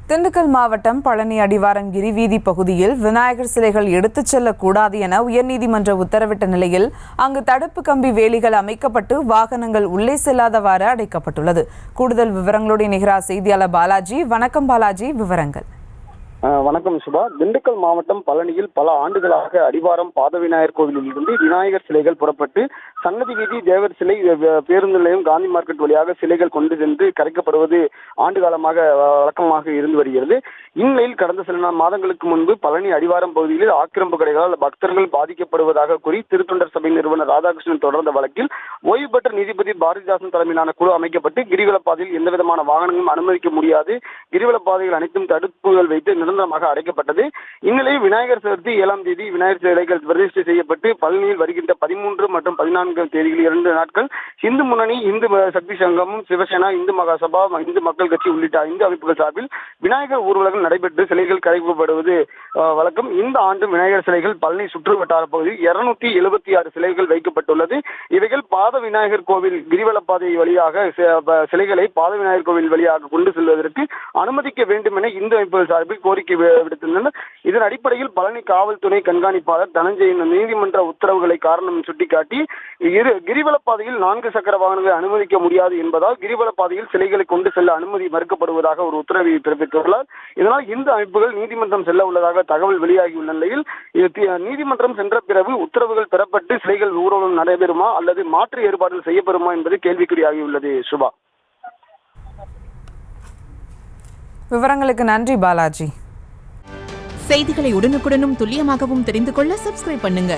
திண்டுக்கல் மாவட்டம் பழனி அடிவாரம் கிரிவீதி பகுதியில் விநாயகர் சிலைகள் எடுத்துச் செல்லக்கூடாது என உயர்நீதிமன்ற உத்தரவிட்ட நிலையில் அங்கு தடுப்பு கம்பி வேலிகள் அமைக்கப்பட்டு வாகனங்கள் உள்ளே செல்லாதவாறு அடைக்கப்பட்டுள்ளது. கூடுதல் விவரங்களுடைய நிகரா செய்தியாளர் பாலாஜி. வணக்கம் பாலாஜி, விவரங்கள். வணக்கம் சுபா. திண்டுக்கல் மாவட்டம் பழனியில் பல ஆண்டுகளாக அடிவாரம் பாத விநாயகர் கோவிலில் இருந்து விநாயகர் சிலைகள் புறப்பட்டு சன்னதி வீதி, தேவர் சிலை, பேருந்து நிலையம், காந்தி மார்க்கெட் வழியாக சிலைகள் கொண்டு சென்று கரைக்கப்படுவது ஆண்டு காலமாக வழக்கமாக இருந்து வருகிறது. இந்நிலையில் கடந்த சில மாதங்களுக்கு முன்பு பழனி அடிவாரம் பகுதியில் ஆக்கிரமிப்பு கடைகளால் பக்தர்கள் பாதிக்கப்படுவதாக கூறி திருத்தொண்டர் சபை நிறுவனர் ராதாகிருஷ்ணன் தொடர்ந்த வழக்கில் ஓய்வு பெற்ற நீதிபதி பாரதிதாசன் தலைமையிலான குழு அமைக்கப்பட்டு கிரிவல பாதையில் எந்தவிதமான வாகனங்களும் அனுமதிக்க முடியாது, கிரிவல பாதைகள் அனைத்தும் தடுப்புகள் வைத்து நிரந்தரமாக அடைக்கப்பட்டது. இந்நிலையில் விநாயகர் சதுர்த்தி 7ஆம் தேதி விநாயகர் சிலைகள் பிரதிஷ்டை செய்யப்பட்டு பழனியில் வருகின்ற 13 மற்றும் 14 தேதிகளில் 2 நாட்கள் இந்து முன்னணி, இந்து சக்தி சங்கமும், சிவசேனா, இந்து மகாசபா, இந்து மக்கள் கட்சி உள்ளிட்ட 5 அமைப்புகள் சார்பில் விநாயகர் ஊர்வலங்கள் நடைபெற்று சிலைகள் கரைக்கப்படுவது வழக்கம். இந்த ஆண்டு விநாயகர் சிலைகள் பழனி சுற்று வட்டார பகுதியில் 276 சிலைகள் வைக்கப்பட்டுள்ளது. இவைகள் பாத விநாயகர் கோவில் கிரிவல பாதை வழியாக சிலைகளை பாத விநாயகர் கோவில் வழியாக கொண்டு செல்வதற்கு அனுமதிக்க வேண்டும் என இந்து அமைப்புகள் சார்பில் கோரிக்கை விடுத்திருந்தனர். இதன் அடிப்படையில் பழனி காவல்துறை கண்காணிப்பாளர் தனஞ்சயன் நீதிமன்ற உத்தரவுகளை காரணம் சுட்டிக்காட்டி கிரிவல பாதையில் 4 சக்கர வாகனங்களை அனுமதிக்க முடியாது என்பதால் கிரிவல பாதையில் சிலைகளை கொண்டு செல்ல அனுமதி மறுக்கப்படுவதாக ஒரு உத்தரவை பிறப்பித்துள்ளார். இதனால் இந்த அமைப்புகள் நீதிமன்றம் செல்ல உள்ளதாக தகவல் வெளியாகியுள்ள நிலையில் நீதிமன்றம் சென்ற பிறகு உத்தரவுகள் பெறப்பட்டு சிலைகள் ஊர்வலம் நடைபெறுமா அல்லது மாற்று ஏற்பாடுகள் செய்யப்படுமா என்பது கேள்விக்குறியாகியுள்ளது. சுபா, விவரங்களுக்கு நன்றி பாலாஜி. செய்திகளை உடனுக்குடனும் துல்லியமாகவும் தெரிந்து கொள்ள சப்ஸ்கிரைப் பண்ணுங்க.